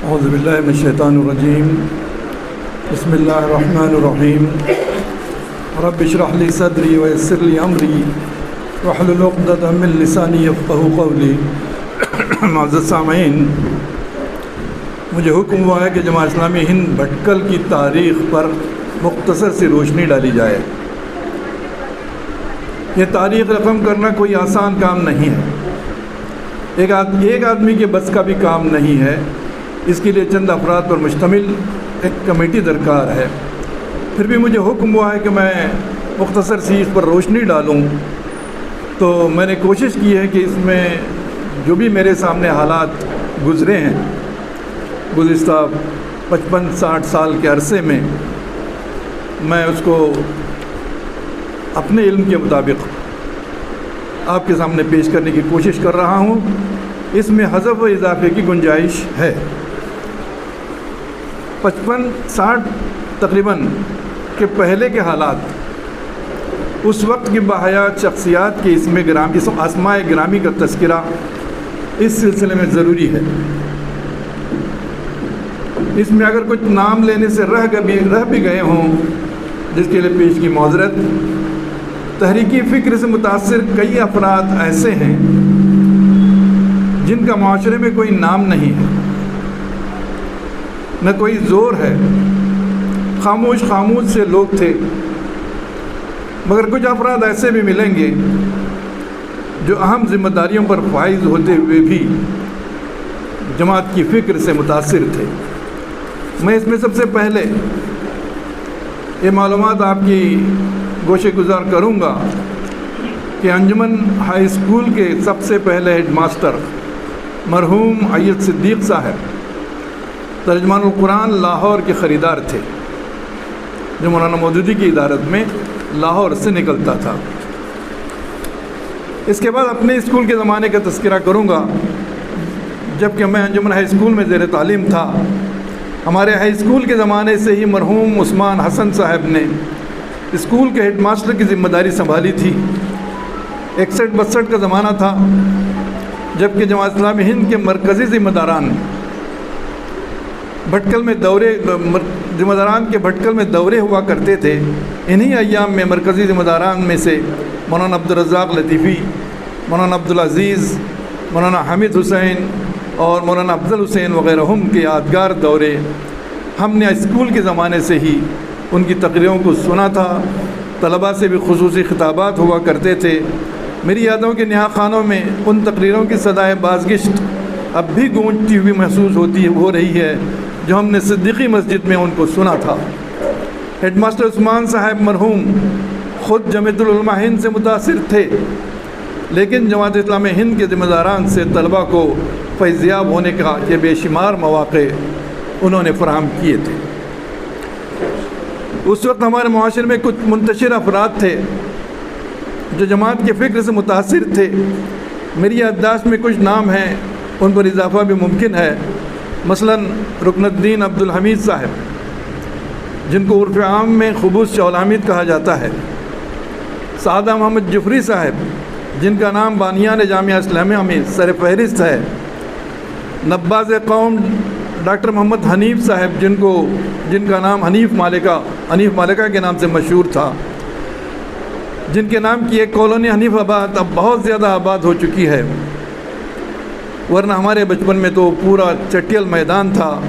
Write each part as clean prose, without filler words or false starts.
اعوذ باللہ من الشیطان الرجیم بسم اللہ الرحمن الرحیم رب اشرح لی صدری ویسر لی امری واحلل عقدۃ من لسانی یفقہوا قولی۔ معزز سامعین، مجھے حکم ہوا ہے کہ جماعت اسلامی ہند بھٹکل کی تاریخ پر مختصر سی روشنی ڈالی جائے۔ یہ تاریخ رقم کرنا کوئی آسان کام نہیں ہے، ایک آدمی کے بس کا بھی کام نہیں ہے۔ اس کے لیے چند افراد پر مشتمل ایک کمیٹی درکار ہے۔ پھر بھی مجھے حکم ہوا ہے کہ میں مختصر سی اس پر روشنی ڈالوں، تو میں نے کوشش کی ہے کہ اس میں جو بھی میرے سامنے حالات گزرے ہیں گزشتہ 55-60 سال کے عرصے میں اس کو اپنے علم کے مطابق آپ کے سامنے پیش کرنے کی کوشش کر رہا ہوں۔ اس میں حذف و اضافے کی گنجائش ہے۔ 55-60 تقریباً کے پہلے کے حالات، اس وقت کی باحیات شخصیات کے اسماء گرامی کا تذکرہ اس سلسلے میں ضروری ہے۔ اس میں اگر کچھ نام لینے سے رہ بھی گئے ہوں، جس کے لیے پیش کی معذرت۔ تحریکی فکر سے متاثر کئی افراد ایسے ہیں جن کا معاشرے میں کوئی نام نہیں ہے، نہ کوئی زور ہے، خاموش سے لوگ تھے۔ مگر کچھ افراد ایسے بھی ملیں گے جو اہم ذمہ داریوں پر فائز ہوتے ہوئے بھی جماعت کی فکر سے متاثر تھے۔ میں اس میں سب سے پہلے یہ معلومات آپ کی گوشے گزار کروں گا کہ انجمن ہائی اسکول کے سب سے پہلے ہیڈ ماسٹر مرحوم عید صدیق صاحب ترجمان القرآن لاہور کے خریدار تھے، جو مولانا مودودی کی ادارت میں لاہور سے نکلتا تھا۔ اس کے بعد اپنے اسکول کے زمانے کا تذکرہ کروں گا۔ جب کہ میں انجمن ہائی اسکول میں زیر تعلیم تھا، ہمارے ہائی اسکول کے زمانے سے ہی مرحوم عثمان حسن صاحب نے اسکول کے ہیڈ ماسٹر کی ذمہ داری سنبھالی تھی۔ 61-62 کا زمانہ تھا، جب کہ جماعت اسلامی ہند کے مرکزی ذمہ داران کے بھٹکل میں دورے ہوا کرتے تھے۔ انہی ایام میں مرکزی ذمہ داران میں سے مولانا عبدالرزاق لطیفی، مولانا عبدالعزیز، مولانا حامد حسین اور مولانا افضل حسین وغیرہ کے یادگار دورے ہم نے اسکول کے زمانے سے ہی ان کی تقریروں کو سنا تھا۔ طلباء سے بھی خصوصی خطابات ہوا کرتے تھے۔ میری یادوں کے نہا خانوں میں ان تقریروں کی صدائے بازگشت اب بھی گونجتی ہوئی محسوس ہو رہی ہے، جو ہم نے صدیقی مسجد میں ان کو سنا تھا۔ ہیڈ ماسٹر عثمان صاحب مرحوم خود جمعیت العلماء ہند سے متاثر تھے، لیکن جماعت اسلامی ہند کے ذمہ داران سے طلباء کو فیضیاب ہونے کا یہ بے شمار مواقع انہوں نے فراہم کیے تھے۔ اس وقت ہمارے معاشرے میں کچھ منتشر افراد تھے جو جماعت کے فکر سے متاثر تھے۔ میری یادداشت میں کچھ نام ہیں، ان پر اضافہ بھی ممکن ہے۔ مثلاً رکن الدین عبدالحمید صاحب، جن کو عرف عام میں خبوص شولامید کہا جاتا ہے۔ سعادہ محمد جفری صاحب، جن کا نام بانیان جامعہ اسلامیہ میں سر فہرست ہے۔ نباز قوم ڈاکٹر محمد حنیف صاحب، جن کا نام حنیف مالکہ کے نام سے مشہور تھا، جن کے نام کی ایک کالونی حنیف آباد اب بہت زیادہ آباد ہو چکی ہے، ورنہ ہمارے بچپن میں تو پورا چٹیل میدان تھا۔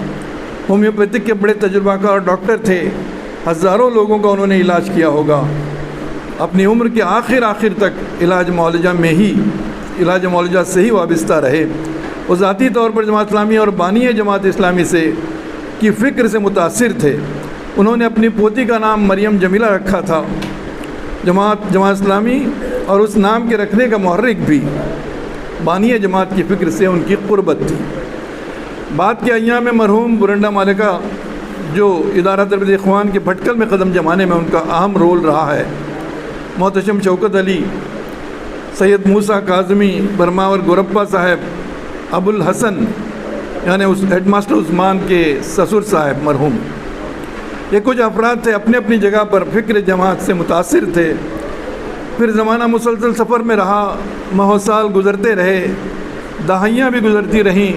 ہومیوپیتھک کے بڑے تجربہ کار ڈاکٹر تھے، ہزاروں لوگوں کا انہوں نے علاج کیا ہوگا۔ اپنی عمر کے آخر تک علاج معالجہ سے ہی وابستہ رہے۔ وہ ذاتی طور پر جماعت اسلامی اور بانی جماعت اسلامی کی فکر سے متاثر تھے۔ انہوں نے اپنی پوتی کا نام مریم جمیلہ رکھا تھا۔ جماعت اسلامی اور اس نام کے رکھنے کا محرک بھی بانی جماعت کی فکر سے ان کی قربت تھی۔ بعد کے ایام میں مرحوم برنڈا مالکہ، جو ادارہ تربیت اخوان کے بھٹکل میں قدم جمانے میں ان کا اہم رول رہا ہے، محتشم شوکت علی، سید موسیٰ کاظمی، برماور گورپا صاحب، ابو الحسن یعنی اس ہیڈ ماسٹر عثمان کے سسر صاحب مرحوم، یہ کچھ افراد تھے اپنی اپنی جگہ پر فکر جماعت سے متاثر تھے۔ پھر زمانہ مسلسل سفر میں رہا، ماہ و سال گزرتے رہے، دہائیاں بھی گزرتی رہیں،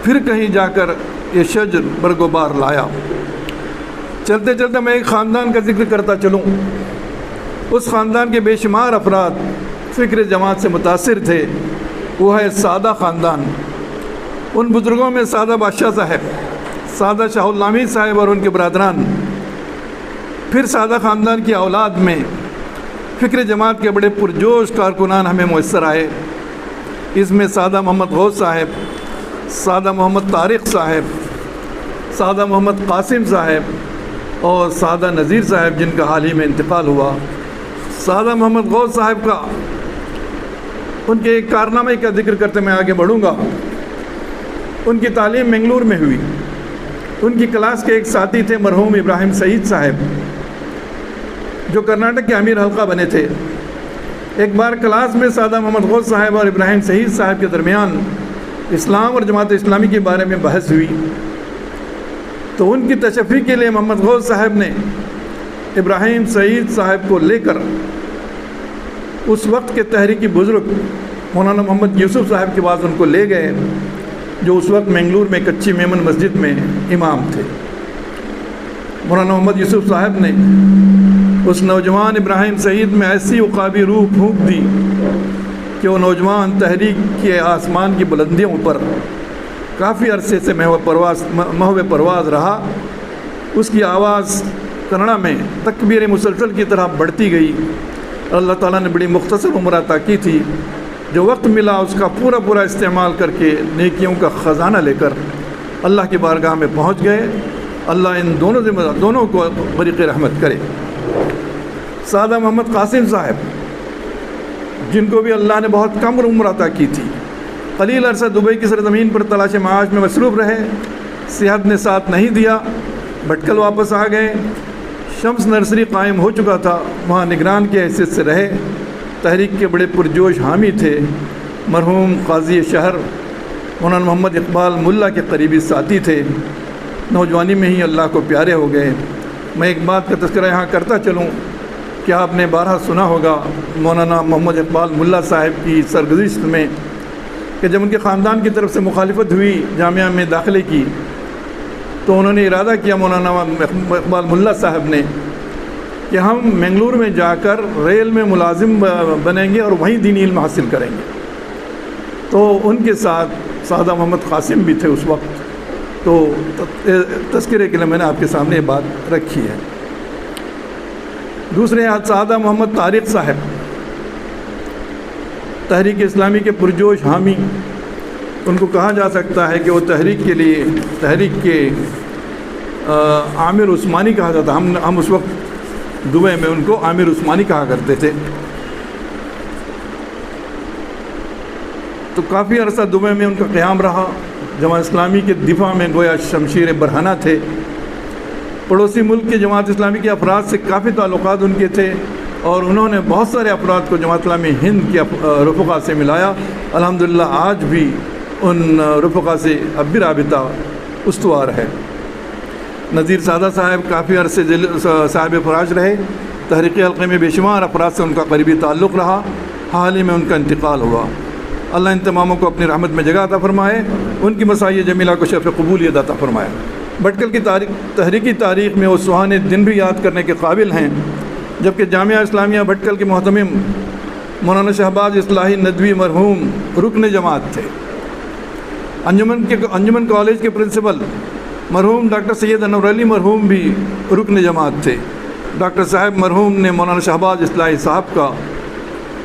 پھر کہیں جا کر یہ شجر برگ و بار لایا۔ چلتے چلتے میں ایک خاندان کا ذکر کرتا چلوں۔ اس خاندان کے بے شمار افراد فکر جماعت سے متاثر تھے۔ وہ ہے سادہ خاندان۔ ان بزرگوں میں سادہ بادشاہ صاحب، سادہ شاہ النامی صاحب اور ان کے برادران، پھر سادہ خاندان کی اولاد میں فکر جماعت کے بڑے پرجوش کارکنان ہمیں میسر آئے۔ اس میں سادہ محمد غوث صاحب، سادہ محمد طارق صاحب، سادہ محمد قاسم صاحب اور سادہ نذیر صاحب جن کا حال ہی میں انتقال ہوا۔ سادہ محمد غوث صاحب کا ان کے ایک کارنامے کا ذکر کرتے میں آگے بڑھوں گا۔ ان کی تعلیم منگلور میں ہوئی۔ ان کی کلاس کے ایک ساتھی تھے مرحوم ابراہیم سعید صاحب، جو کرناٹک کے امیر حلقہ بنے تھے۔ ایک بار کلاس میں سادہ محمد غوث صاحب اور ابراہیم سعید صاحب کے درمیان اسلام اور جماعت اسلامی کے بارے میں بحث ہوئی، تو ان کی تشفی کے لیے محمد غوث صاحب نے ابراہیم سعید صاحب کو لے کر اس وقت کے تحریکی بزرگ مولانا محمد یوسف صاحب کے پاس ان کو لے گئے، جو اس وقت منگلور میں کچی میمن مسجد میں امام تھے۔ مولانا محمد یوسف صاحب نے اس نوجوان ابراہیم سعید میں ایسی عقابی روح پھونک دی کہ وہ نوجوان تحریک کے آسمان کی بلندیوں پر کافی عرصے سے محو پرواز رہا۔ اس کی آواز کنڑا میں تکبیر مسلسل کی طرح بڑھتی گئی۔ اللہ تعالیٰ نے بڑی مختصر عمر عطا کی تھی۔ جو وقت ملا اس کا پورا استعمال کر کے نیکیوں کا خزانہ لے کر اللہ کی بارگاہ میں پہنچ گئے۔ اللہ ان دونوں کو بریق رحمت کرے۔ سادہ محمد قاسم صاحب، جن کو بھی اللہ نے بہت کم عمر عطا کی تھی، قلیل عرصہ دبئی کی سرزمین پر تلاش معاش میں مصروف رہے۔ صحت نے ساتھ نہیں دیا، بھٹکل واپس آ گئے۔ شمس نرسری قائم ہو چکا تھا، وہاں نگران کی حیثیت سے رہے۔ تحریک کے بڑے پرجوش حامی تھے۔ مرحوم قاضی شہر مولانا محمد اقبال ملا کے قریبی ساتھی تھے۔ نوجوانی میں ہی اللہ کو پیارے ہو گئے۔ میں ایک بات کا تذکرہ یہاں کرتا چلوں کہ آپ نے بارہا سنا ہوگا مولانا محمد اقبال ملا صاحب کی سرگزشت میں کہ جب ان کے خاندان کی طرف سے مخالفت ہوئی جامعہ میں داخلے کی، تو انہوں نے ارادہ کیا مولانا اقبال ملا صاحب نے کہ ہم منگلور میں جا کر ریل میں ملازم بنیں گے اور وہیں دینی علم حاصل کریں گے۔ تو ان کے ساتھ سادہ محمد قاسم بھی تھے اس وقت۔ تو تذکرے کے لیے میں نے آپ کے سامنے یہ بات رکھی ہے۔ دوسرے سادہ محمد طارق صاحب، تحریک اسلامی کے پرجوش حامی، ان کو کہا جا سکتا ہے کہ وہ تحریک کے عامر عثمانی کہا جاتا۔ ہم اس وقت دبئی میں ان کو عامر عثمانی کہا کرتے تھے۔ تو کافی عرصہ دبئی میں ان کا قیام رہا۔ جماعت اسلامی کے دفاع میں گویا شمشیر برہنہ تھے۔ پڑوسی ملک کے جماعت اسلامی کے افراد سے کافی تعلقات ان کے تھے، اور انہوں نے بہت سارے افراد کو جماعت اسلامی ہند کے رفقا سے ملایا۔ الحمدللہ آج بھی ان رفقا سے اب بھی رابطہ استوار ہے۔ نذیر سادہ صاحب کافی عرصے صاحب فراج رہے۔ تحریکی حلقے میں بے شمار افراد سے ان کا قریبی تعلق رہا۔ حال ہی میں ان کا انتقال ہوا۔ اللہ ان تماموں کو اپنی رحمت میں جگہ عطا فرمائے، ان کی مساعی جمیلہ کو شرف قبولیت عطا فرمائے۔ بھٹکل کی تحریکی تاریخ میں وہ سہانے دن بھی یاد کرنے کے قابل ہیں جبکہ جامعہ اسلامیہ بھٹکل کے محتمم مولانا شہباز اصلاحی ندوی مرحوم رکن جماعت تھے۔ انجمن کالج کے پرنسپل مرحوم ڈاکٹر سید انور علی مرحوم بھی رکن جماعت تھے۔ ڈاکٹر صاحب مرحوم نے مولانا شہباز اصلاحی صاحب کا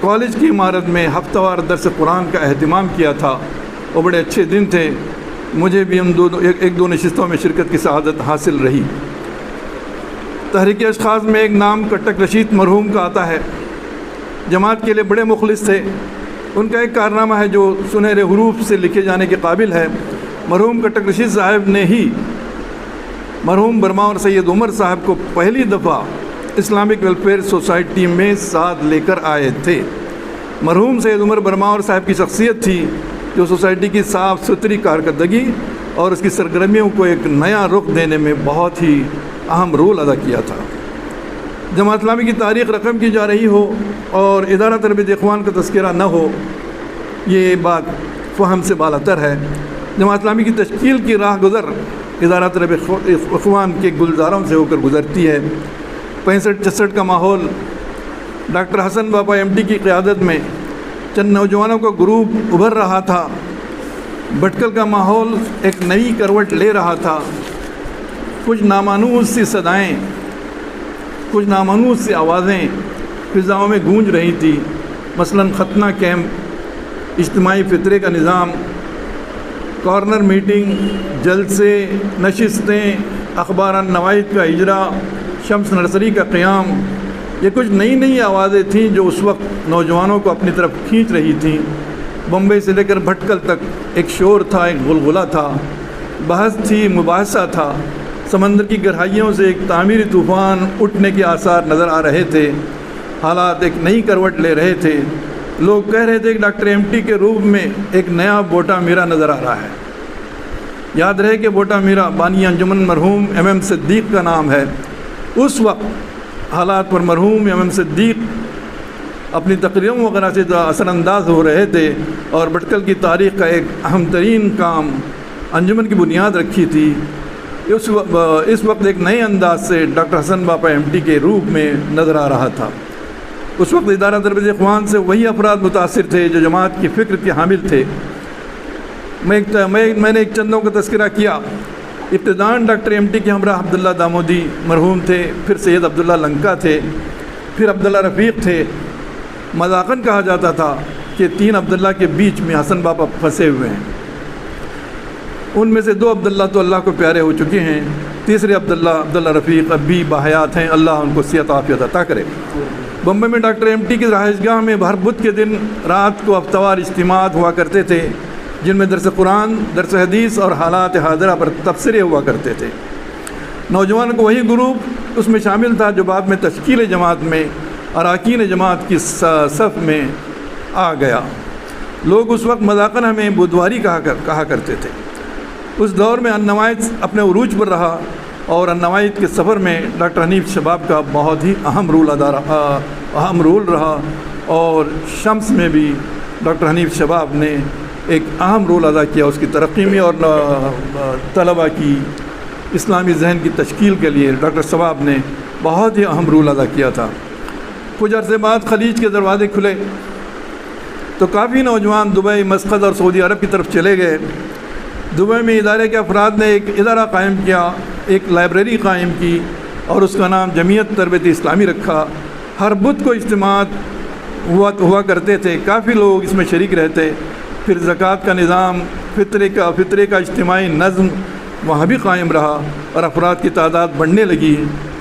کالج کی عمارت میں ہفتہ وار درس قرآن کا اہتمام کیا تھا۔ وہ بڑے اچھے دن تھے، مجھے بھی ان ایک دو نشستوں میں شرکت کی سعادت حاصل رہی۔ تحریکی اشخاص میں ایک نام کٹک رشید مرحوم کا آتا ہے، جماعت کے لیے بڑے مخلص تھے۔ ان کا ایک کارنامہ ہے جو سنہرے حروف سے لکھے جانے کے قابل ہے۔ مرحوم کٹک رشید صاحب نے ہی مرحوم برما اور سید عمر صاحب کو پہلی دفعہ اسلامک ویلفیئر سوسائٹی میں ساتھ لے کر آئے تھے۔ مرحوم سید عمر برما اور صاحب کی شخصیت تھی جو سوسائٹی کی صاف ستھری کارکردگی اور اس کی سرگرمیوں کو ایک نیا رخ دینے میں بہت ہی اہم رول ادا کیا تھا۔ جماعت اسلامی کی تاریخ رقم کی جا رہی ہو اور ادارہ تربیت اخوان کا تذکرہ نہ ہو، یہ بات فہم سے بالاتر ہے۔ جماعت اسلامی کی تشکیل کی راہ گزر ادارہ طلب اخوان کے گلزاروں سے ہو کر گزرتی ہے۔ 65-66 کا ماحول ڈاکٹر حسن باپا MD کی قیادت میں چند نوجوانوں کا گروپ ابھر رہا تھا۔ بھٹکل کا ماحول ایک نئی کروٹ لے رہا تھا۔ کچھ نامانوس سی صدائیں، کچھ نامانوس سی آوازیں فضاؤں میں گونج رہی تھی، مثلاً ختنہ کیمپ، اجتماعی فطرے کا نظام، کارنر میٹنگ، جلسے، نشستیں، اخباران نوائد کا اجرا، شمس نرسری کا قیام۔ یہ کچھ نئی آوازیں تھیں جو اس وقت نوجوانوں کو اپنی طرف کھینچ رہی تھیں۔ بمبئی سے لے کر بھٹکل تک ایک شور تھا، ایک غلغلہ تھا، بحث تھی، مباحثہ تھا۔ سمندر کی گہرائیوں سے ایک تعمیری طوفان اٹھنے کے آثار نظر آ رہے تھے۔ حالات ایک نئی کروٹ لے رہے تھے۔ لوگ کہہ رہے تھے کہ ڈاکٹر MD کے روپ میں ایک نیا بوٹا میرا نظر آ رہا ہے۔ یاد رہے کہ بوٹا میرا بانی انجمن مرحوم MM صدیق کا نام ہے۔ اس وقت حالات پر مرحوم MM صدیق اپنی تقریروں وغیرہ سے اثر انداز ہو رہے تھے اور بھٹکل کی تاریخ کا ایک اہم ترین کام انجمن کی بنیاد رکھی تھی۔ اس وقت ایک نئے انداز سے ڈاکٹر حسن باپا MD کے روپ میں نظر آ رہا تھا۔ اس وقت ادارہ تربیت اخوان سے وہی افراد متاثر تھے جو جماعت کی فکر کے حامل تھے۔ میں نے ایک چندوں کا تذکرہ کیا۔ ابتداً ڈاکٹر MD کے ہمراہ عبداللہ دامودی مرحوم تھے، پھر سید عبداللہ لنکا تھے، پھر عبداللہ رفیق تھے۔ مذاقاً کہا جاتا تھا کہ 3 عبداللہ کے بیچ میں حسن باپا پھنسے ہوئے ہیں۔ ان میں سے 2 عبداللہ تو اللہ کو پیارے ہو چکے ہیں، تیسرے عبداللہ رفیق اب بھی باحیات ہیں، اللہ ان کو صحت عافیت عطا کرے۔ بمبئی میں ڈاکٹر MD کی رہائش گاہ میں ہر بدھ کے دن رات کو ہفتہ وار اجتماعات ہوا کرتے تھے، جن میں درس قرآن، درس حدیث اور حالات حاضرہ پر تبصرے ہوا کرتے تھے۔ نوجوان کو وہی گروپ اس میں شامل تھا جو بعد میں تشکیل جماعت میں اراکین جماعت کی صف میں آ گیا۔ لوگ اس وقت مذاقاً ہمیں بدھواری کہا کرتے تھے۔ اس دور میں النوائد اپنے عروج پر رہا اور النوائد کے سفر میں ڈاکٹر حنیف شباب کا بہت ہی اہم رول رہا اور شمس میں بھی ڈاکٹر حنیف شباب نے ایک اہم رول ادا کیا اس کی ترقی میں، اور طلباء کی اسلامی ذہن کی تشکیل کے لیے ڈاکٹر شباب نے بہت ہی اہم رول ادا کیا تھا۔ کچھ عرصے بعد خلیج کے دروازے کھلے تو کافی نوجوان دبئی، مسقط اور سعودی عرب کی طرف چلے گئے۔ دبئی میں ادارے کے افراد نے ایک ادارہ قائم کیا، ایک لائبریری قائم کی اور اس کا نام جمعیت تربیت اسلامی رکھا۔ ہر بدھ کو اجتماعات ہوا کرتے تھے، کافی لوگ اس میں شریک رہتے۔ پھر زکوٰۃ کا نظام، فطرے کا اجتماعی نظم وہاں بھی قائم رہا اور افراد کی تعداد بڑھنے لگی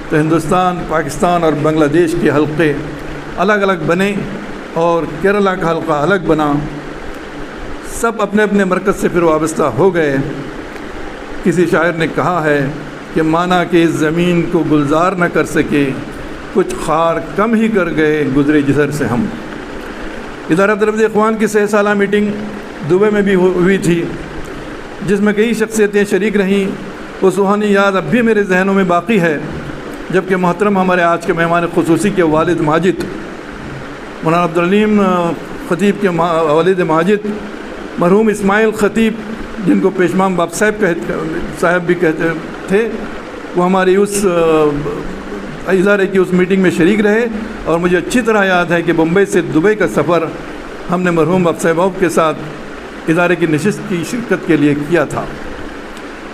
تو ہندوستان، پاکستان اور بنگلہ دیش کے حلقے الگ الگ بنے اور کیرلا کا حلقہ الگ بنا۔ سب اپنے اپنے مرکز سے پھر وابستہ ہو گئے۔ کسی شاعر نے کہا ہے کہ مانا کہ اس زمین کو گلزار نہ کر سکے، کچھ خار کم ہی کر گئے گزرے جسر سے ہم۔ ادارہ تربیت اخوان کی 6 سالہ میٹنگ دبئی میں بھی ہوئی تھی، جس میں کئی شخصیتیں شریک رہیں۔ وہ سہانی یاد اب بھی میرے ذہنوں میں باقی ہے، جبکہ محترم ہمارے آج کے مہمان خصوصی کے والد ماجد، مولانا عبدالعلیم خطیب کے والد ماجد مرحوم اسماعیل خطیب، جن کو پیشمام باپ صاحب بھی کہتے تھے، وہ ہماری اس ادارے کی اس میٹنگ میں شریک رہے اور مجھے اچھی طرح یاد ہے کہ بمبئی سے دبئی کا سفر ہم نے مرحوم باپ صاحب کے ساتھ ادارے کی نشست کی شرکت کے لیے کیا تھا۔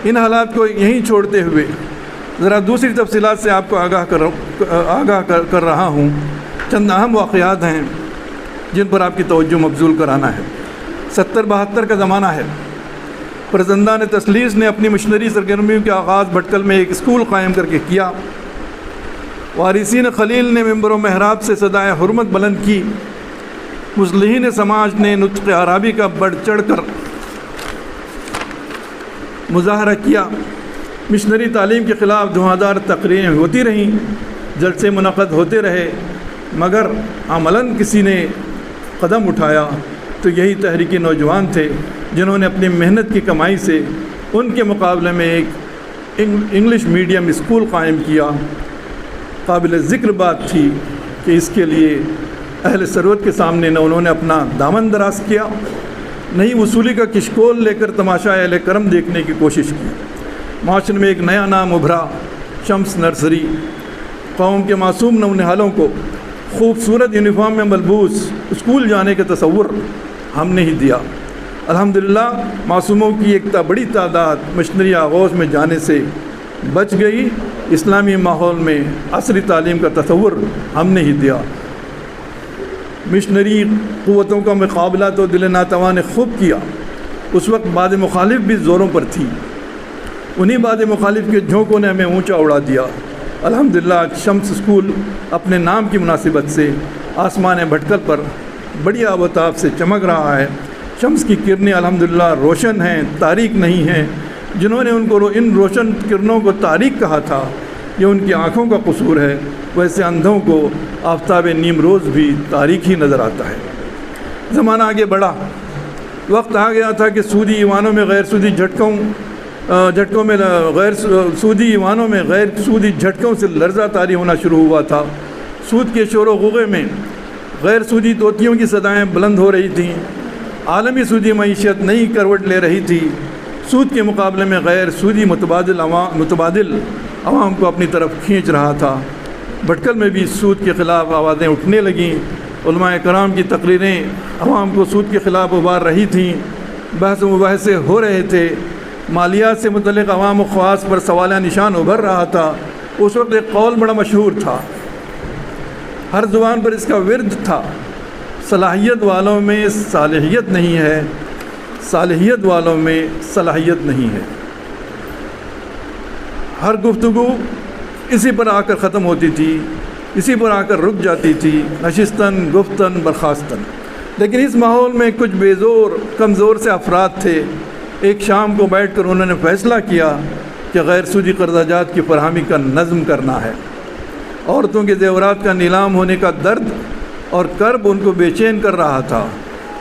ان حالات کو یہیں چھوڑتے ہوئے ذرا دوسری تفصیلات سے آپ کو آگاہ کر رہا ہوں۔ چند اہم واقعات ہیں جن پر آپ کی توجہ مبذول کرانا ہے۔ 70-72 کا زمانہ ہے۔ فرزندان تسلیس نے اپنی مشنری سرگرمیوں کے آغاز بھٹکل میں ایک اسکول قائم کر کے کیا۔ وارثین خلیل نے ممبر و محراب سے صدائے حرمت بلند کی۔ مصلحین سماج نے نطق عربی کا بڑھ چڑھ کر مظاہرہ کیا۔ مشنری تعلیم کے خلاف دھواں تقریریں ہوتی رہیں، جلسے منعقد ہوتے رہے، مگر عملاً کسی نے قدم اٹھایا تو یہی تحریکی نوجوان تھے جنہوں نے اپنی محنت کی کمائی سے ان کے مقابلے میں ایک انگلش میڈیم اسکول قائم کیا۔ قابل ذکر بات تھی کہ اس کے لیے اہل ثروت کے سامنے نہ انہوں نے اپنا دامن دراز کیا، نہ ہی وصولی کا کشکول لے کر تماشا اہل کرم دیکھنے کی کوشش کی۔ معاشرے میں ایک نیا نام ابھرا، شمس نرسری۔ قوم کے معصوم نونہالوں کو خوبصورت یونیفارم میں ملبوس اسکول جانے کا تصور ہم نے ہی دیا۔ الحمدللہ معصوموں کی ایک بڑی تعداد مشنری آغوش میں جانے سے بچ گئی۔ اسلامی ماحول میں عصری تعلیم کا تصور ہم نے ہی دیا۔ مشنری قوتوں کا مقابلہ تو دل ناتواں نے خوب کیا۔ اس وقت باد مخالف بھی زوروں پر تھی، انہی باد مخالف کے جھونکوں نے ہمیں اونچا اڑا دیا۔ الحمدللہ شمس اسکول اپنے نام کی مناسبت سے آسمان بھٹکل پر بڑی آب و تاب سے چمک رہا ہے۔ شمس کی کرنیں الحمدللہ روشن ہیں، تاریک نہیں ہیں۔ جنہوں نے ان روشن کرنوں کو تاریک کہا تھا، یہ ان کی آنکھوں کا قصور ہے۔ ویسے اندھوں کو آفتاب نیم روز بھی تاریک ہی نظر آتا ہے۔ زمانہ آگے بڑھا، وقت آ گیا تھا کہ سودی ایوانوں میں غیر سودی جھٹکوں سے لرزہ طاری ہونا شروع ہوا تھا۔ سود کے شور و غوغے میں غیر سودی طوطیوں کی صدائیں بلند ہو رہی تھیں۔ عالمی سودی معیشت نئی کروٹ لے رہی تھی۔ سود کے مقابلے میں غیر سودی متبادل عوام کو اپنی طرف کھینچ رہا تھا۔ بھٹکل میں بھی سود کے خلاف آوازیں اٹھنے لگیں۔ علماء کرام کی تقریریں عوام کو سود کے خلاف ابھار رہی تھیں۔ بحث و مباحثے ہو رہے تھے۔ مالیات سے متعلق عوام و خواص پر سوالیہ نشان ابھر رہا تھا۔ اس وقت ایک قول بڑا مشہور تھا، ہر زبان پر اس کا ورد تھا: صلاحیت والوں میں صالحیت نہیں ہے، صالحیت والوں میں صلاحیت نہیں ہے۔ ہر گفتگو اسی پر آ کر ختم ہوتی تھی، اسی پر آ کر رک جاتی تھی، نشستن گفتن برخاستن۔ لیکن اس ماحول میں کچھ بیزور کمزور سے افراد تھے۔ ایک شام کو بیٹھ کر انہوں نے فیصلہ کیا کہ غیر سودی قرضہ جات کی فراہمی کا نظم کرنا ہے۔ عورتوں کے زیورات کا نیلام ہونے کا درد اور کرب ان کو بے چین کر رہا تھا۔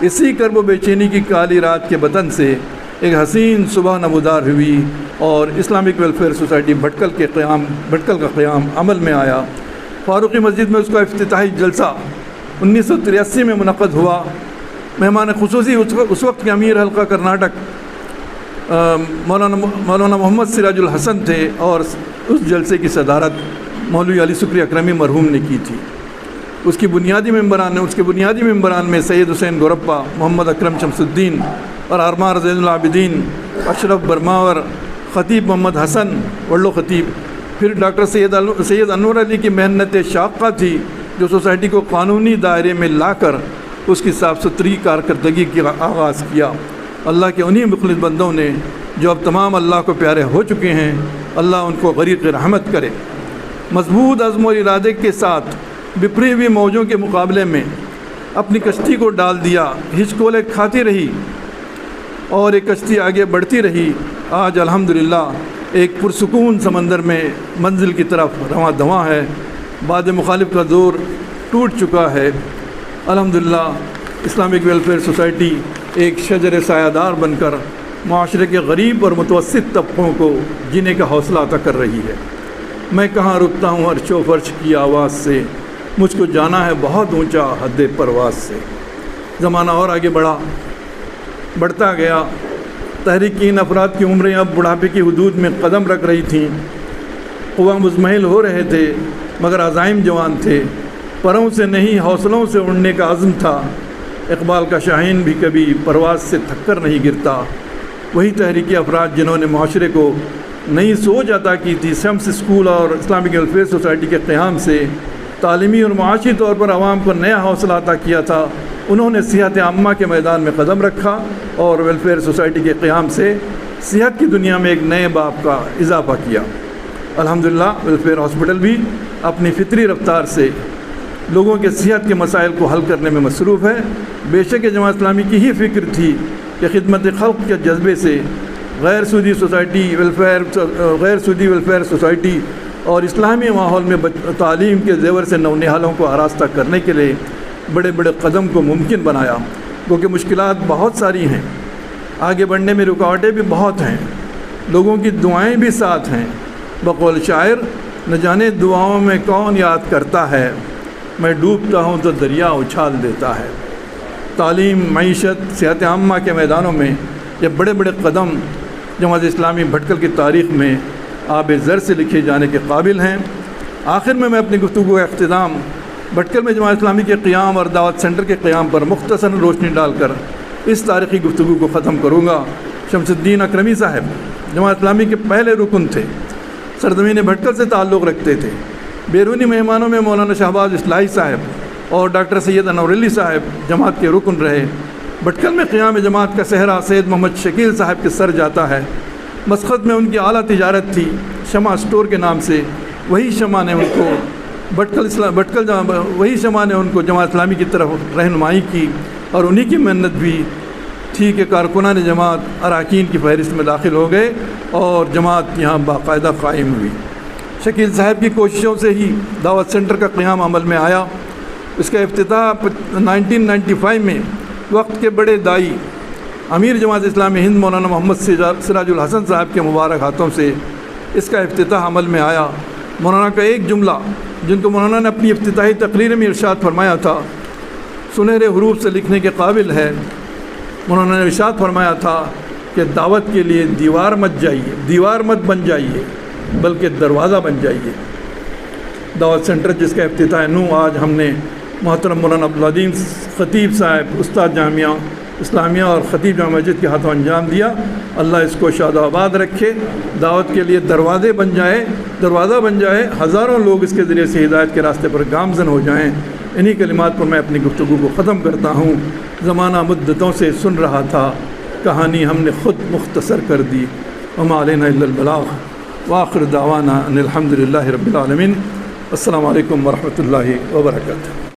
اسی کرب و بے چینی کی کالی رات کے بطن سے ایک حسین صبح نمودار ہوئی اور اسلامک ویلفیئر سوسائٹی بھٹکل کا قیام عمل میں آیا۔ فاروقی مسجد میں اس کا افتتاحی جلسہ 1983 میں منعقد ہوا۔ مہمان خصوصی اس وقت کے امیر حلقہ کرناٹک مولانا محمد سراج الحسن تھے اور اس جلسے کی صدارت مولوی علی شکری اکرمی مرحوم نے کی تھی۔ اس کے بنیادی ممبران میں سید حسین گورپا، محمد اکرم شمس الدین اور آرمار زین العابدین، اشرف برماور، خطیب محمد حسن وڑلو خطیب۔ پھر ڈاکٹر سید انور علی کی محنت شاقہ تھی جو سوسائٹی کو قانونی دائرے میں لا کر اس کی صاف ستھری کارکردگی کا آغاز کیا۔ اللہ کے انہی مخلص بندوں نے جو اب تمام اللہ کو پیارے ہو چکے ہیں، اللہ ان کو غریق رحمت کرے۔ مضبوط عزم و ارادے کے ساتھ بپری ہوئی موجوں کے مقابلے میں اپنی کشتی کو ڈال دیا، ہچکولے کھاتی رہی اور ایک کشتی آگے بڑھتی رہی۔ آج الحمدللہ ایک پرسکون سمندر میں منزل کی طرف رواں دواں ہے۔ باد مخالف کا زور ٹوٹ چکا ہے۔ الحمدللہ اسلامک ویلفیئر سوسائٹی ایک شجر سایہ دار بن کر معاشرے کے غریب اور متوسط طبقوں کو جینے کا حوصلہ عطا کر رہی ہے۔ میں کہاں رکتا ہوں عرش و فرش کی آواز سے، مجھ کو جانا ہے بہت اونچا حد پرواز سے۔ زمانہ اور آگے بڑھتا گیا۔ تحریکین افراد کی عمریں اب بڑھاپے کی حدود میں قدم رکھ رہی تھیں۔ قوا مزمحل ہو رہے تھے مگر عزائم جوان تھے۔ پروں سے نہیں حوصلوں سے اڑنے کا عزم تھا۔ اقبال کا شاہین بھی کبھی پرواز سے تھک کر نہیں گرتا۔ وہی تحریکی افراد جنہوں نے معاشرے کو نئی سوچ عطا کی تھی، شمس اسکول اور اسلامک ویلفیئر سوسائٹی کے قیام سے تعلیمی اور معاشی طور پر عوام کو نیا حوصلہ عطا کیا تھا، انہوں نے صحت عامہ کے میدان میں قدم رکھا اور ویلفیئر سوسائٹی کے قیام سے صحت کی دنیا میں ایک نئے باب کا اضافہ کیا۔ الحمدللہ ویلفیئر ہاسپٹل بھی اپنی فطری رفتار سے لوگوں کے صحت کے مسائل کو حل کرنے میں مصروف ہے۔ بے شک جماعت اسلامی کی ہی فکر تھی کہ خدمت خلق کے جذبے سے غیر سودی ویلفیئر سوسائٹی اور اسلامی ماحول میں تعلیم کے زیور سے نونہالوں کو آراستہ کرنے کے لیے بڑے بڑے قدم کو ممکن بنایا۔ کیونکہ مشکلات بہت ساری ہیں، آگے بڑھنے میں رکاوٹیں بھی بہت ہیں، لوگوں کی دعائیں بھی ساتھ ہیں۔ بقول شاعر، نہ جانے دعاؤں میں کون یاد کرتا ہے، میں ڈوبتا ہوں تو دریا اچھال دیتا ہے۔ تعلیم، معیشت، صحت عامہ کے میدانوں میں یہ بڑے بڑے قدم جماعت اسلامی بھٹکل کی تاریخ میں آب زر سے لکھے جانے کے قابل ہیں۔ آخر میں اپنی گفتگو کا اختتام بھٹکل میں جماعت اسلامی کے قیام اور دعوت سینٹر کے قیام پر مختصر روشنی ڈال کر اس تاریخی گفتگو کو ختم کروں گا۔ شمس الدین اکرمی صاحب جماعت اسلامی کے پہلے رکن تھے، سرزمین بھٹکل سے تعلق رکھتے تھے۔ بیرونی مہمانوں میں مولانا شہباز اصلاحی صاحب اور ڈاکٹر سید انور علی صاحب جماعت کے رکن رہے۔ بھٹکل میں قیام جماعت کا صحرا سید محمد شکیل صاحب کے سر جاتا ہے۔ مسقط میں ان کی اعلیٰ تجارت تھی شمع اسٹور کے نام سے، وہی شمع نے ان کو جماعت اسلامی کی طرف رہنمائی کی، اور انہی کی محنت بھی تھی کہ کارکنان جماعت اراکین کی فہرست میں داخل ہو گئے اور جماعت یہاں باقاعدہ قائم ہوئی۔ شکیل صاحب کی کوششوں سے ہی دعوت سینٹر کا قیام عمل میں آیا۔ اس کا افتتاح 1995 میں وقت کے بڑے دائی امیر جماعت اسلامی ہند مولانا محمد سراج الحسن صاحب کے مبارک ہاتھوں سے اس کا افتتاح عمل میں آیا۔ مولانا کا ایک جملہ جن کو مولانا نے اپنی افتتاحی تقریر میں ارشاد فرمایا تھا سنہرے حروف سے لکھنے کے قابل ہے۔ مولانا نے ارشاد فرمایا تھا کہ دعوت کے لیے دیوار مت بن جائیے بلکہ دروازہ بن جائیے۔ دعوت سینٹر جس کا افتتاح آج ہم نے محترم مولانا عبدالعظیم خطیب صاحب استاد جامعہ اسلامیہ اور خطیب جامع مسجد کے ہاتھوں انجام دیا۔ اللہ اس کو شاد و آباد رکھے، دعوت کے لیے دروازہ بن جائے، ہزاروں لوگ اس کے ذریعے سے ہدایت کے راستے پر گامزن ہو جائیں۔ انہی کلمات پر میں اپنی گفتگو کو ختم کرتا ہوں۔ زمانہ مدتوں سے سن رہا تھا، کہانی ہم نے خود مختصر کر دی۔ وما علینا الا البلاغ، وآخر دعوانا ان الحمد للہ رب العالمین۔ السلام علیکم ورحمۃ اللہ وبرکاتہ۔